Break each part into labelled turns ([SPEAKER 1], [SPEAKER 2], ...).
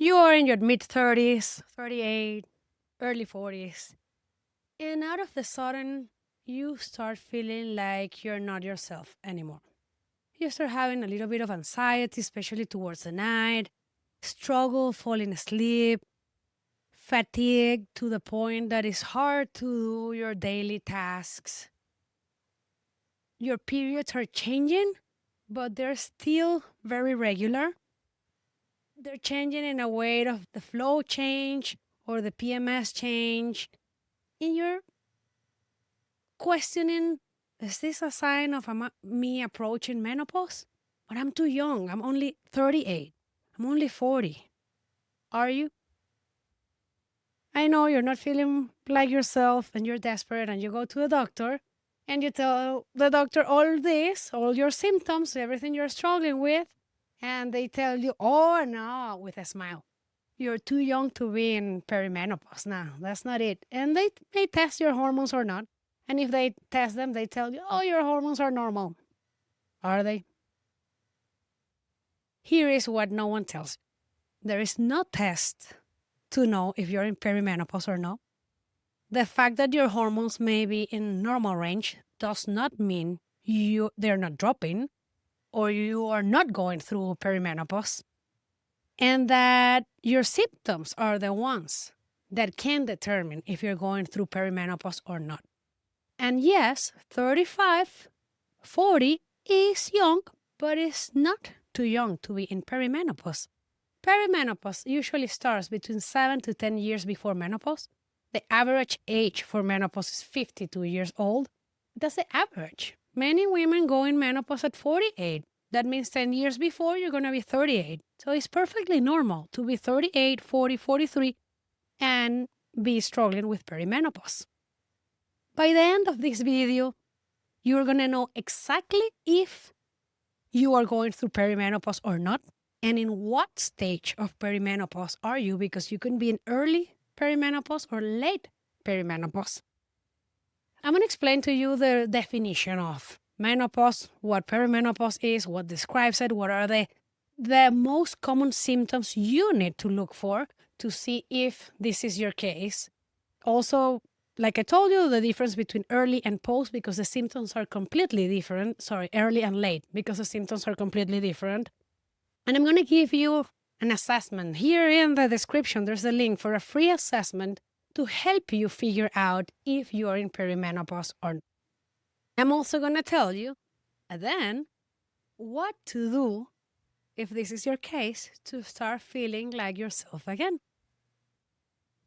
[SPEAKER 1] You are in your mid-30s, 38, early 40s, and out of the sudden, you start feeling like you're not yourself anymore. You start having a little bit of anxiety, especially towards the night, struggle falling asleep, fatigue to the point that it's hard to do your daily tasks. Your periods are changing, but they're still very regular. They're changing in a way of the flow change or the PMS change. And you're questioning, is this a sign of me approaching menopause? But I'm too young. I'm only 38. I'm only 40. Are you? I know you're not feeling like yourself and you're desperate and you go to the doctor and you tell the doctor all this, all your symptoms, everything you're struggling with, and they tell you, oh no, with a smile. You're too young to be in perimenopause. No, that's not it. And they may test your hormones or not. And if they test them, they tell you, oh, your hormones are normal. Are they? Here is what no one tells you. There is no test to know if you're in perimenopause or not. The fact that your hormones may be in normal range does not mean they're not dropping or you are not going through perimenopause. And that your symptoms are the ones that can determine if you're going through perimenopause or not. And yes, 35, 40 is young, but it's not too young to be in perimenopause. Perimenopause usually starts between 7 to 10 years before menopause. The average age for menopause is 52 years old. That's the average. Many women go in menopause at 48. That means 10 years before, you're going to be 38. So it's perfectly normal to be 38, 40, 43, and be struggling with perimenopause. By the end of this video, you're going to know exactly if you are going through perimenopause or not, and in what stage of perimenopause are you, because you can be in early perimenopause or late perimenopause. I'm going to explain to you the definition of menopause, what perimenopause is, what describes it, what are the most common symptoms you need to look for to see if this is your case. Also, like I told you, the difference between early and post, because the symptoms are completely different. Sorry, early and late, because the symptoms are completely different. And I'm going to give you an assessment. Here in the description, there's a link for a free assessment to help you figure out if you are in perimenopause or not. I'm also going to tell you then what to do if this is your case to start feeling like yourself again.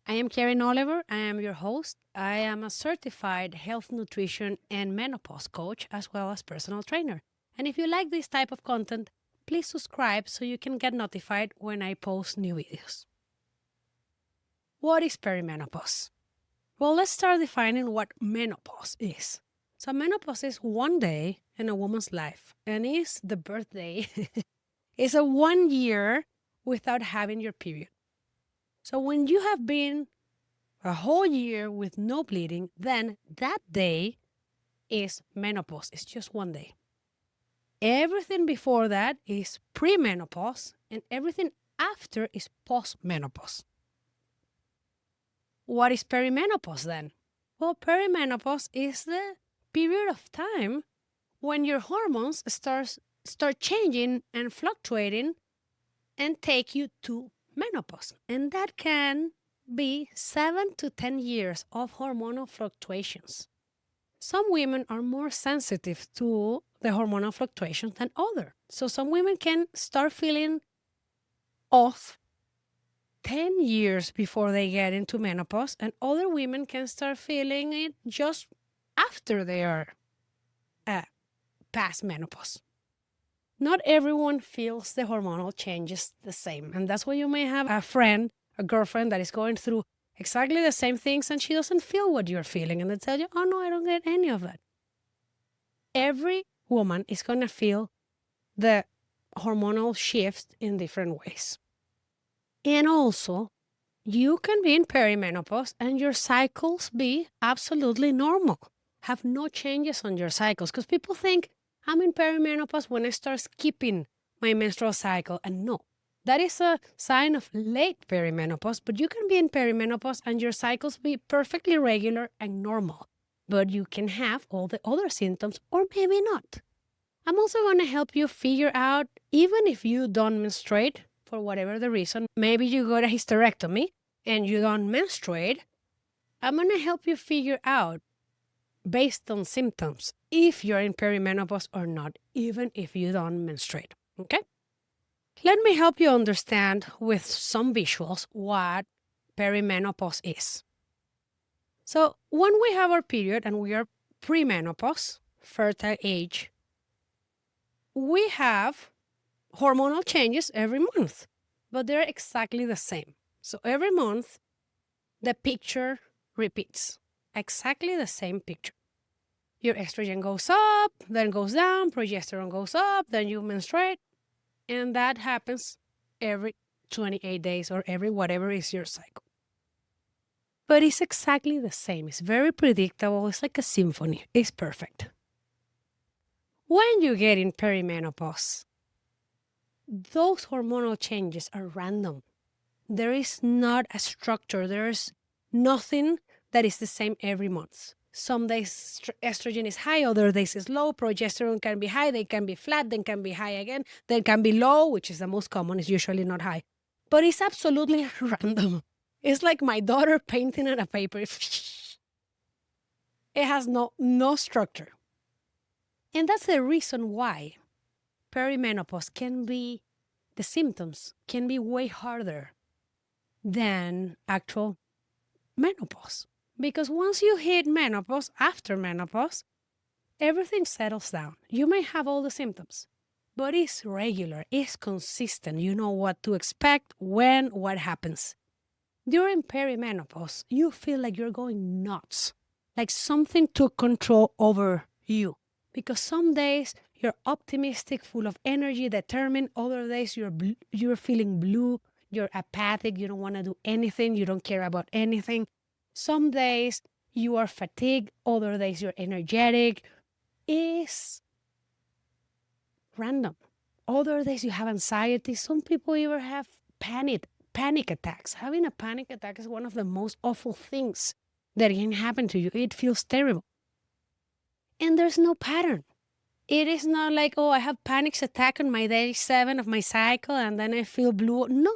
[SPEAKER 1] I am Karen Oliver. I am your host. I am a certified health, nutrition, and menopause coach, as well as personal trainer. And if you like this type of content, please subscribe so you can get notified when I post new videos. What is perimenopause? Well, let's start defining what menopause is. So menopause is one day in a woman's life, and is the birthday. It's a 1 year without having your period. So when you have been a whole year with no bleeding, then that day is menopause. It's just 1 day. Everything before that is premenopause, and everything after is postmenopause. What is perimenopause then? Well, perimenopause is the period of time when your hormones start changing and fluctuating and take you to menopause. And that can be 7 to 10 years of hormonal fluctuations. Some women are more sensitive to the hormonal fluctuations than others. So some women can start feeling off 10 years before they get into menopause, and other women can start feeling it just after they are past menopause. Not everyone feels the hormonal changes the same, and that's why you may have a friend, a girlfriend that is going through exactly the same things and she doesn't feel what you're feeling, and they tell you, oh no, I don't get any of that. Every woman is going to feel the hormonal shift in different ways. And also, you can be in perimenopause and your cycles be absolutely normal, have no changes on your cycles, because people think I'm in perimenopause when I start skipping my menstrual cycle, and no, That is a sign of late perimenopause, but you can be in perimenopause and your cycles be perfectly regular and normal. But you can have all the other symptoms or maybe not. I'm also going to help you figure out, even if you don't menstruate, for whatever the reason, maybe you got a hysterectomy and you don't menstruate, I'm going to help you figure out, based on symptoms, if you're in perimenopause or not, even if you don't menstruate. Okay? Let me help you understand with some visuals what perimenopause is. So, when we have our period and we are premenopause, fertile age, we have hormonal changes every month, but they're exactly the same. So, every month, the picture repeats. Exactly the same picture. Your estrogen goes up, then goes down, progesterone goes up, then you menstruate, and that happens every 28 days or every whatever is your cycle. But it's exactly the same. It's very predictable. It's like a symphony. It's perfect. When you get in perimenopause, those hormonal changes are random. There is not a structure. There's nothing that is the same every month. Some days estrogen is high, other days is low. Progesterone can be high, they can be flat, then can be high again, then can be low, which is the most common, is usually not high. But it's absolutely random. It's like my daughter painting on a paper. It has no structure. And that's the reason why perimenopause can be, the symptoms can be way harder than actual menopause. Because once you hit menopause, after menopause, everything settles down. You may have all the symptoms, but it's regular, it's consistent. You know what to expect, when, what happens. During perimenopause, you feel like you're going nuts, like something took control over you. Because some days you're optimistic, full of energy, determined. Other days you're feeling blue, you're apathic, you don't want to do anything, you don't care about anything. Some days you are fatigued, other days you're energetic. It's random. Other days you have anxiety. Some people even have panic attacks. Having a panic attack is one of the most awful things that can happen to you. It feels terrible. And there's no pattern. It is not like, oh, I have panic attack on my day 7 of my cycle and then I feel blue. No.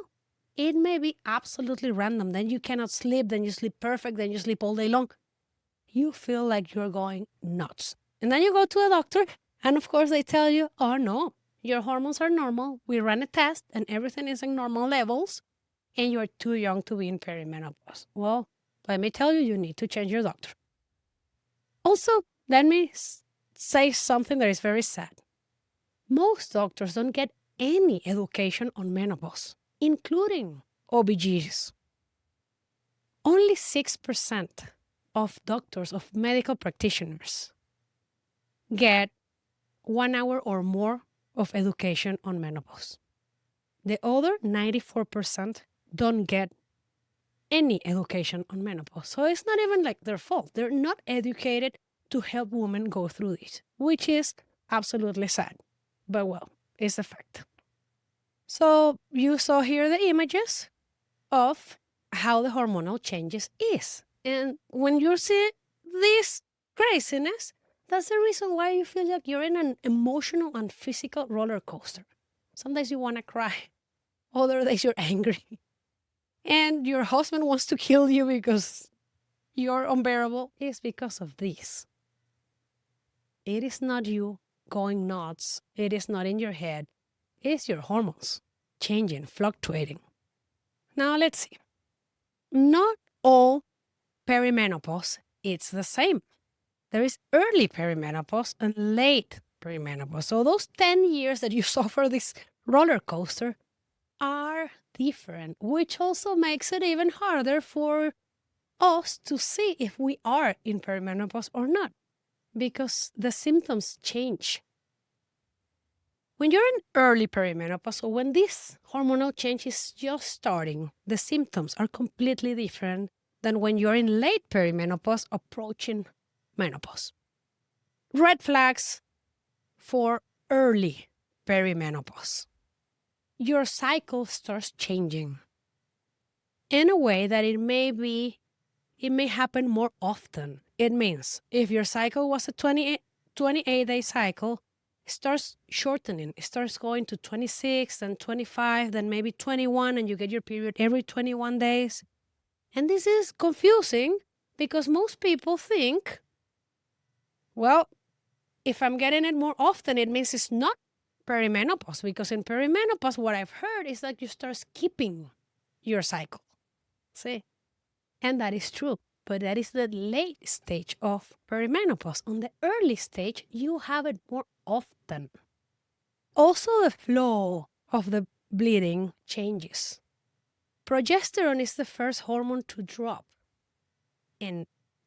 [SPEAKER 1] It may be absolutely random. Then you cannot sleep, then you sleep perfect, then you sleep all day long. You feel like you're going nuts. And then you go to a doctor, and of course they tell you, oh no, your hormones are normal. We ran a test, and everything is in normal levels, and you're too young to be in perimenopause. Well, let me tell you, you need to change your doctor. Also, let me say something that is very sad. Most doctors don't get any education on menopause, including OBGYNs. Only 6% of doctors, of medical practitioners, get 1 hour or more of education on menopause. The other 94% don't get any education on menopause. So it's not even like their fault. They're not educated to help women go through this, which is absolutely sad. But well, it's a fact. So you saw here the images of how the hormonal changes is. And when you see this craziness, that's the reason why you feel like you're in an emotional and physical roller coaster. Some days you want to cry, other days you're angry. And your husband wants to kill you because you're unbearable. It's because of this. It is not you going nuts. It is not in your head. It is your hormones changing, fluctuating. Now let's see. Not all perimenopause is the same. There is early perimenopause and late perimenopause. So those 10 years that you suffer this roller coaster are different, which also makes it even harder for us to see if we are in perimenopause or not, because the symptoms change. When you're in early perimenopause, or when this hormonal change is just starting, the symptoms are completely different than when you're in late perimenopause approaching menopause. Red flags for early perimenopause. your cycle starts changing in a way that it may happen more often. It means if your cycle was a 28-day cycle, it starts shortening. It starts going to 26, then 25, then maybe 21, and you get your period every 21 days. And this is confusing because most people think, well, if I'm getting it more often, it means it's not perimenopause, because in perimenopause, what I've heard is that you start skipping your cycle. See? And that is true, but that is the late stage of perimenopause. On the early stage, you have it more often. Also, the flow of the bleeding changes. Progesterone is the first hormone to drop. And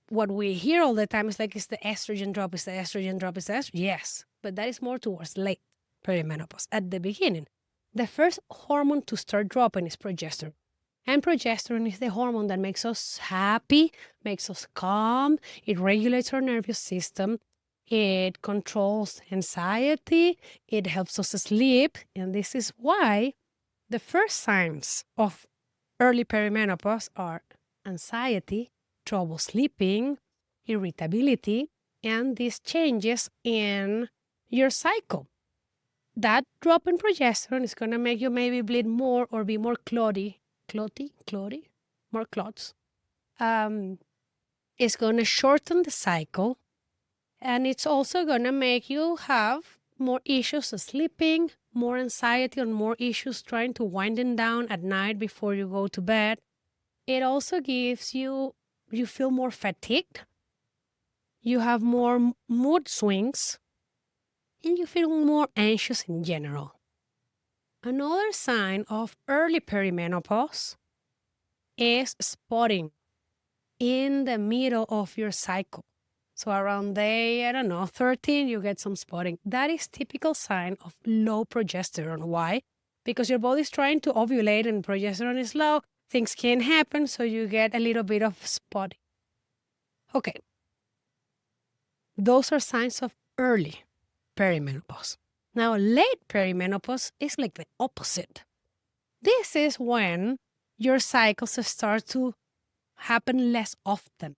[SPEAKER 1] what we hear all the time is like, it's the estrogen drop, it's the estrogen drop, it's the estrogen. Yes, but that is more towards late perimenopause. At the beginning, the first hormone to start dropping is progesterone. And progesterone is the hormone that makes us happy, makes us calm, it regulates our nervous system, it controls anxiety, it helps us sleep. And this is why the first signs of early perimenopause are anxiety, trouble sleeping, irritability, and these changes in your cycle. That drop in progesterone is going to make you maybe bleed more or be more clotty, more clots. It's going to shorten the cycle, and it's also going to make you have more issues sleeping, more anxiety, and more issues trying to winding down at night before you go to bed. It also gives you feel more fatigued, you have more mood swings, and you feel more anxious in general. Another sign of early perimenopause is spotting in the middle of your cycle. So around day, 13, you get some spotting. That is typical sign of low progesterone. Why? Because your body's trying to ovulate and progesterone is low. Things can happen, so you get a little bit of spotting. Okay. Those are signs of early perimenopause. Now, late perimenopause is like the opposite. This is when your cycles start to happen less often.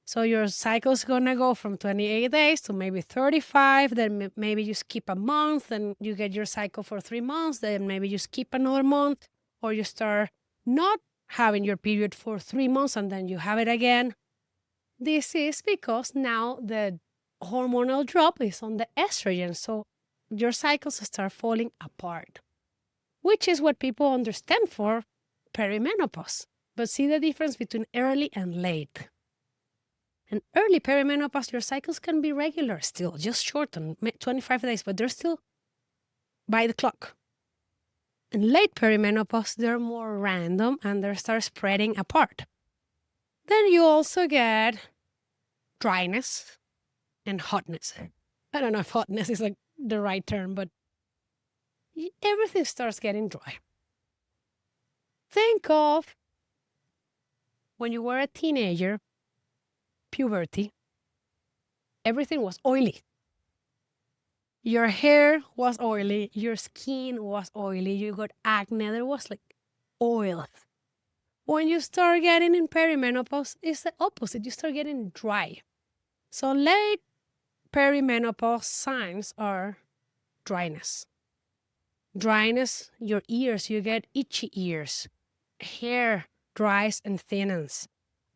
[SPEAKER 1] So your cycle's going to go from 28 days to maybe 35, then maybe you skip a month, then you get your cycle for 3 months, then maybe you skip another month, or you start not having your period for 3 months and then you have it again. This is because now the hormonal drop is on the estrogen, so your cycles start falling apart, which is what people understand for perimenopause. But see the difference between early and late. In early perimenopause, your cycles can be regular still, just shortened, 25 days, but they're still by the clock. In late perimenopause, they're more random and they start spreading apart. Then you also get dryness and hotness. I don't know if hotness is like the right term, but everything starts getting dry. Think of when you were a teenager, puberty, everything was oily. Your hair was oily, your skin was oily, you got acne, there was like oil. When you start getting in perimenopause, it's the opposite. You start getting dry. So late perimenopause signs are dryness. Dryness, your ears, you get itchy ears. Hair dries and thins.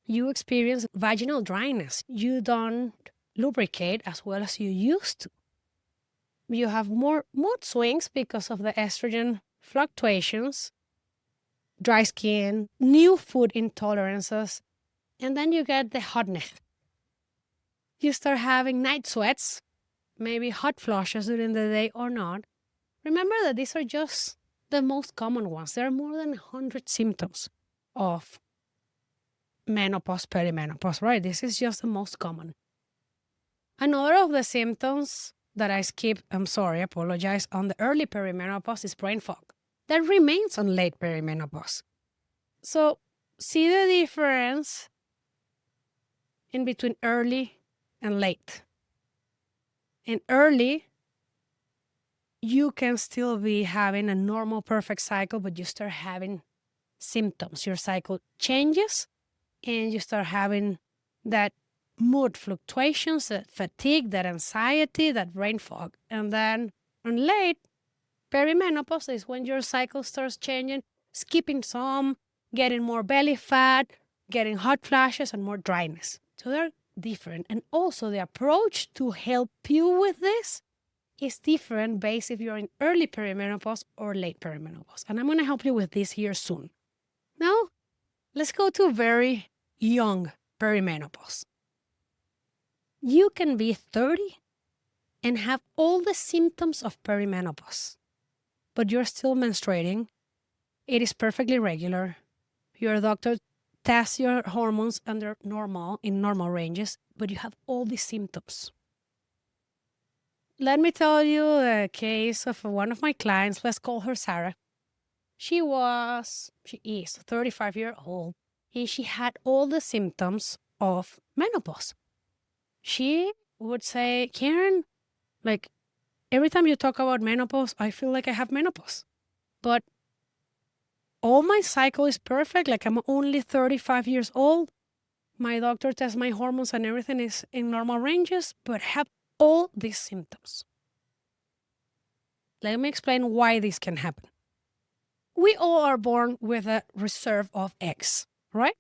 [SPEAKER 1] You experience vaginal dryness. You don't lubricate as well as you used to. You have more mood swings because of the estrogen fluctuations, dry skin, new food intolerances, and then you get the hotness. You start having night sweats, maybe hot flushes during the day or not. Remember that these are just the most common ones. There are more than 100 symptoms of menopause, perimenopause, right? This is just the most common. Another of the symptoms that I skipped, apologize, on the early perimenopause is brain fog. That remains on late perimenopause. So see the difference in between early and late. In early, you can still be having a normal, perfect cycle, but you start having symptoms. Your cycle changes and you start having that mood fluctuations, that fatigue, that anxiety, that brain fog. And then on late perimenopause is when your cycle starts changing, skipping some, getting more belly fat, getting hot flashes, and more dryness. So they're different. And also the approach to help you with this is different based if you're in early perimenopause or late perimenopause. And I'm going to help you with this here soon. Now, let's go to very young perimenopause. You can be 30 and have all the symptoms of perimenopause, but you're still menstruating. It is perfectly regular. Your doctor tests your hormones under normal, in normal ranges, but you have all these symptoms. Let me tell you a case of one of my clients. Let's call her Sarah. She is 35-year-old, and she had all the symptoms of menopause. She would say, Karen, like every time you talk about menopause, I feel like I have menopause. But all my cycle is perfect. Like I'm only 35 years old. My doctor tests my hormones and everything is in normal ranges, but have all these symptoms. Let me explain why this can happen. We all are born with a reserve of eggs, right?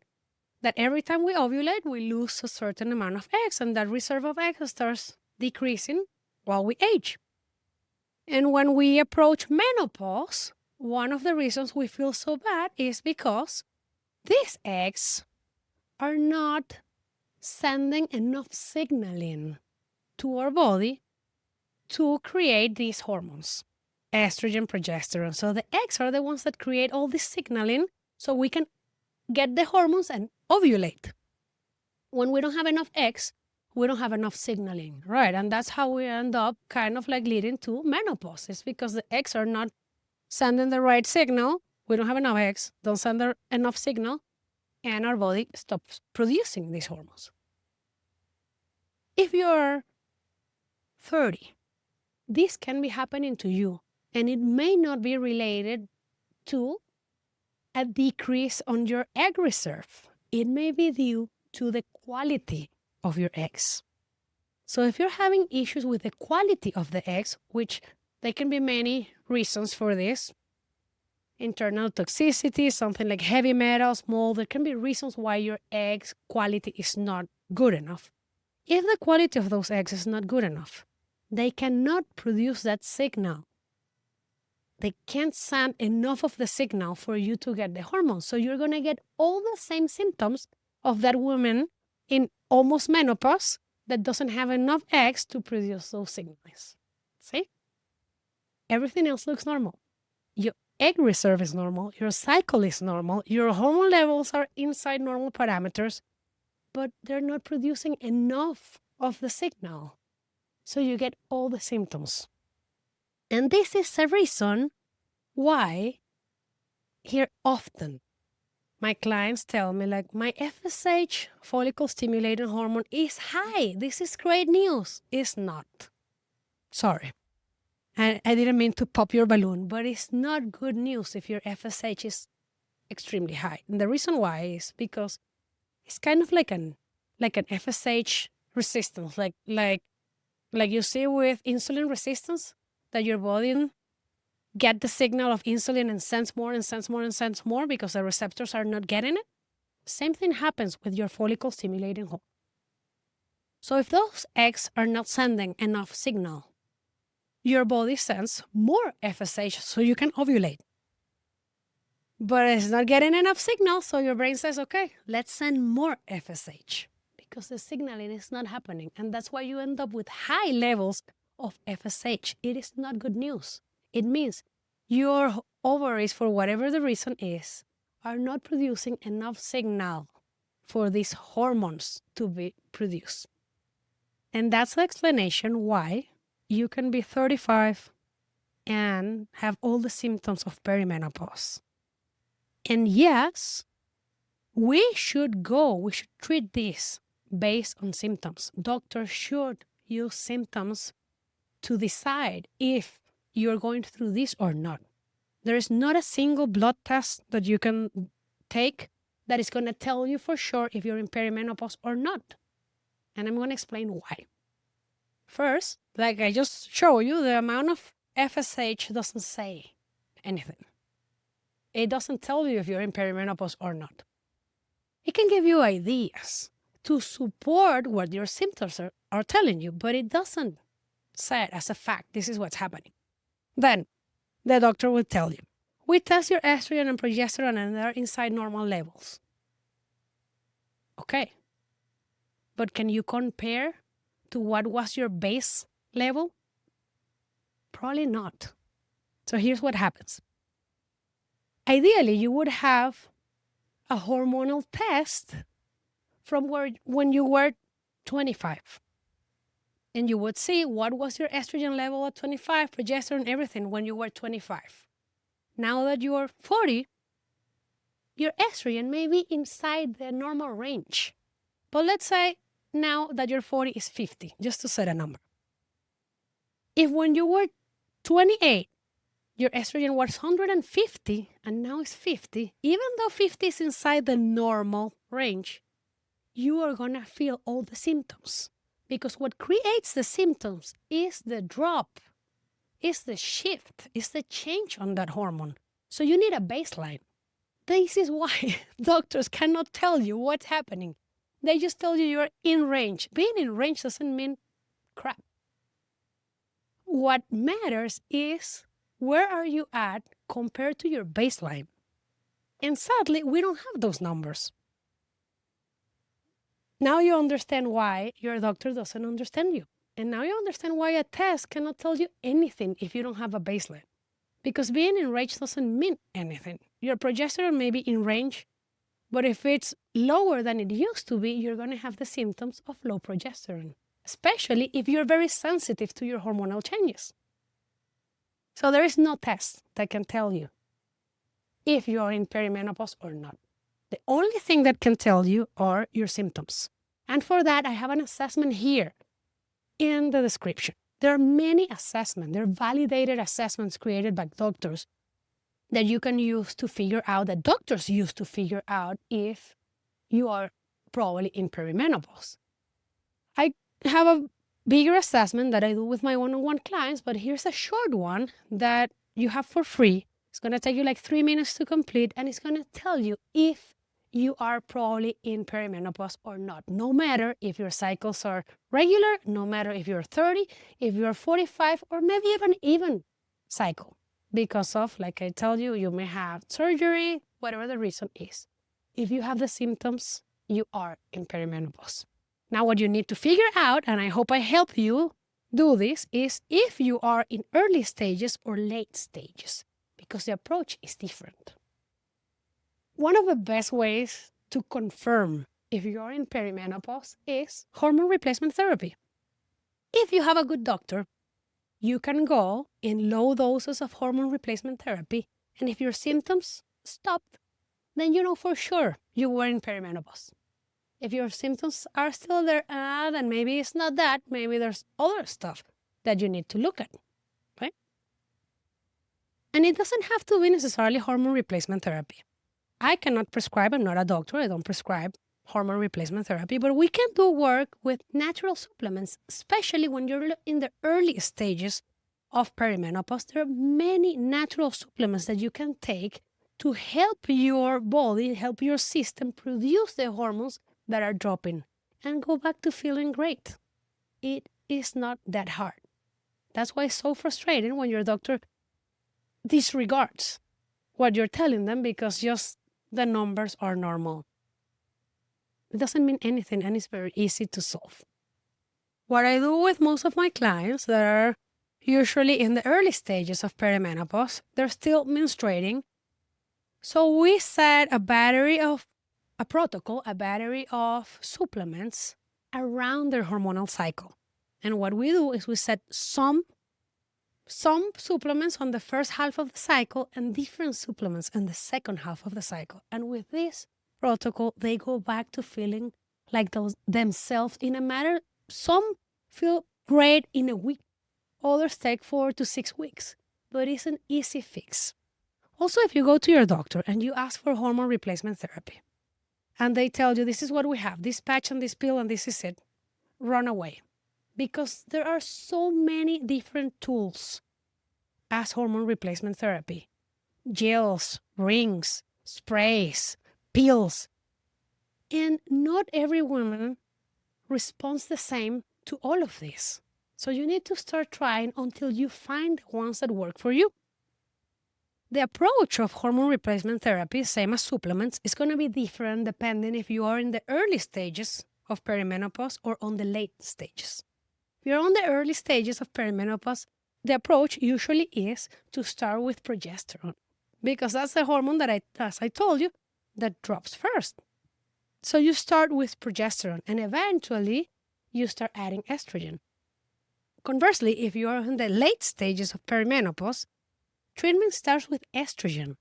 [SPEAKER 1] That every time we ovulate, we lose a certain amount of eggs, and that reserve of eggs starts decreasing while we age. And when we approach menopause, one of the reasons we feel so bad is because these eggs are not sending enough signaling to our body to create these hormones, estrogen, progesterone. So the eggs are the ones that create all this signaling so we can get the hormones and ovulate. When we don't have enough eggs, we don't have enough signaling, right? And that's how we end up kind of like leading to menopause. It's because the eggs are not sending the right signal. We don't have enough eggs, don't send enough signal, and our body stops producing these hormones. If you're 30, this can be happening to you, and it may not be related to a decrease on your egg reserve. It may be due to the quality of your eggs. So if you're having issues with the quality of the eggs, which there can be many reasons for this, internal toxicity, something like heavy metals, mold, there can be reasons why your eggs quality is not good enough. If the quality of those eggs is not good enough, they cannot produce that signal. They can't send enough of the signal for you to get the hormones. So you're going to get all the same symptoms of that woman in almost menopause that doesn't have enough eggs to produce those signals. See? Everything else looks normal. Your egg reserve is normal. Your cycle is normal. Your hormone levels are inside normal parameters, but they're not producing enough of the signal. So you get all the symptoms. And this is a reason why here often my clients tell me like my FSH, follicle stimulating hormone, is high. This is great news. It's not. Sorry. I didn't mean to pop your balloon, but it's not good news if your FSH is extremely high. And the reason why is because it's kind of like an FSH resistance, like you see with insulin resistance, that your body get the signal of insulin and sends more and sends more and sends more because the receptors are not getting it. Same thing happens with your follicle stimulating hormone. So if those eggs are not sending enough signal, your body sends more FSH so you can ovulate. But it's not getting enough signal, so your brain says, okay, let's send more FSH because the signaling is not happening. And that's why you end up with high levels of FSH. It is not good news. It means your ovaries, for whatever the reason is, are not producing enough signal for these hormones to be produced. And that's the explanation why you can be 35 and have all the symptoms of perimenopause. And yes, we should treat this based on symptoms. Doctors should use symptoms to decide if you're going through this or not. There is not a single blood test that you can take that is going to tell you for sure if you're in perimenopause or not. And I'm going to explain why. First, like I just showed you, the amount of FSH doesn't say anything. It doesn't tell you if you're in perimenopause or not. It can give you ideas to support what your symptoms are telling you, but it doesn't say it as a fact, this is what's happening. Then the doctor will tell you, we test your estrogen and progesterone and they're inside normal levels. Okay. But can you compare to what was your base level? Probably not. So here's what happens. Ideally, you would have a hormonal test from when you were 25. And you would see what was your estrogen level at 25, progesterone, everything when you were 25. Now that you are 40, your estrogen may be inside the normal range. But let's say now that you're 40 is 50, just to set a number. If when you were 28, your estrogen was 150 and now it's 50, even though 50 is inside the normal range, you are going to feel all the symptoms. Because what creates the symptoms is the drop, is the shift, is the change on that hormone. So you need a baseline. This is why doctors cannot tell you what's happening. They just tell you you're in range. Being in range doesn't mean crap. What matters is where are you at compared to your baseline. And sadly, we don't have those numbers. Now you understand why your doctor doesn't understand you. And now you understand why a test cannot tell you anything if you don't have a baseline. Because being in range doesn't mean anything. Your progesterone may be in range, but if it's lower than it used to be, you're going to have the symptoms of low progesterone, especially if you're very sensitive to your hormonal changes. So there is no test that can tell you if you're in perimenopause or not. The only thing that can tell you are your symptoms. And for that, I have an assessment here in the description. There are many assessments. There are validated assessments created by doctors that you can use to figure out, that doctors use to figure out if you are probably in perimenopause. I have a bigger assessment that I do with my one-on-one clients, but here's a short one that you have for free. It's going to take you like 3 minutes to complete, and it's going to tell you if you are probably in perimenopause or not. No matter if your cycles are regular, no matter if you're 30, if you're 45, or maybe even cycle. Because of, like I tell you, you may have surgery, whatever the reason is. If you have the symptoms, you are in perimenopause. Now what you need to figure out, and I hope I help you do this, is if you are in early stages or late stages, because the approach is different. One of the best ways to confirm if you're in perimenopause is hormone replacement therapy. If you have a good doctor, you can go in low doses of hormone replacement therapy, and if your symptoms stop, then you know for sure you were in perimenopause. If your symptoms are still there, then maybe it's not that, maybe there's other stuff that you need to look at, right? And it doesn't have to be necessarily hormone replacement therapy. I cannot prescribe, I'm not a doctor, I don't prescribe hormone replacement therapy, but we can do work with natural supplements, especially when you're in the early stages of perimenopause. There are many natural supplements that you can take to help your body, help your system produce the hormones that are dropping and go back to feeling great. It is not that hard. That's why it's so frustrating when your doctor disregards what you're telling them because just the numbers are normal. It doesn't mean anything, and it's very easy to solve. What I do with most of my clients that are usually in the early stages of perimenopause, they're still menstruating. So we set a battery of supplements around their hormonal cycle. And what we do is we set some supplements on the first half of the cycle and different supplements in the second half of the cycle. And with this protocol, they go back to feeling like themselves in a matter. Some feel great in a week. Others take 4 to 6 weeks. but it's an easy fix. Also, if you go to your doctor and you ask for hormone replacement therapy, and they tell you this is what we have, this patch and this pill and this is it, run away. Because there are so many different tools as hormone replacement therapy. Gels, rings, sprays, pills. And not every woman responds the same to all of this. So you need to start trying until you find the ones that work for you. The approach of hormone replacement therapy, same as supplements, is going to be different depending if you are in the early stages of perimenopause or on the late stages. If you're on the early stages of perimenopause, the approach usually is to start with progesterone because that's the hormone that, as I told you, that drops first. So you start with progesterone and eventually you start adding estrogen. Conversely, if you are in the late stages of perimenopause, treatment starts with estrogen.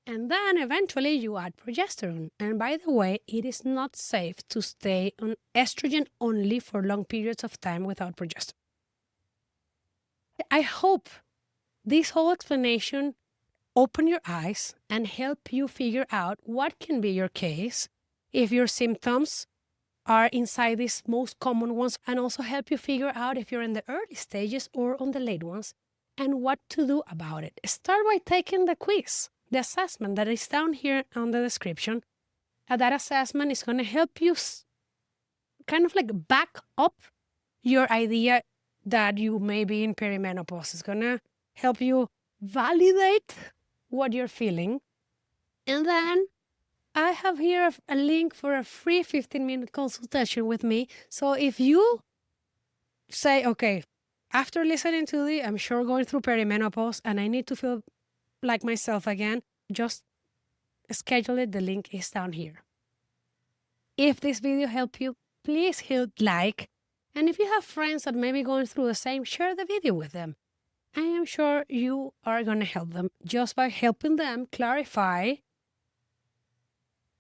[SPEAKER 1] And then eventually you add progesterone. And by the way, it is not safe to stay on estrogen only for long periods of time without progesterone. I hope this whole explanation open your eyes and help you figure out what can be your case if your symptoms are inside these most common ones, and also help you figure out if you're in the early stages or on the late ones and what to do about it. Start by taking the quiz, the assessment that is down here on the description. And that assessment is going to help you kind of like back up your idea that you may be in perimenopause. It's going to help you validate what you're feeling. And then I have here a link for a free 15-minute consultation with me. So if you say, okay, after listening to the, I'm sure going through perimenopause and I need to feel like myself again, just schedule it. The link is down here. If this video helped you, please hit like. And if you have friends that may be going through the same, share the video with them. I am sure you are going to help them just by helping them clarify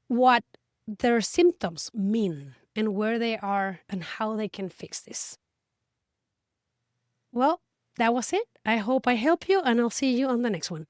[SPEAKER 1] what their symptoms mean and where they are and how they can fix this. Well, that was it. I hope I helped you, and I'll see you on the next one.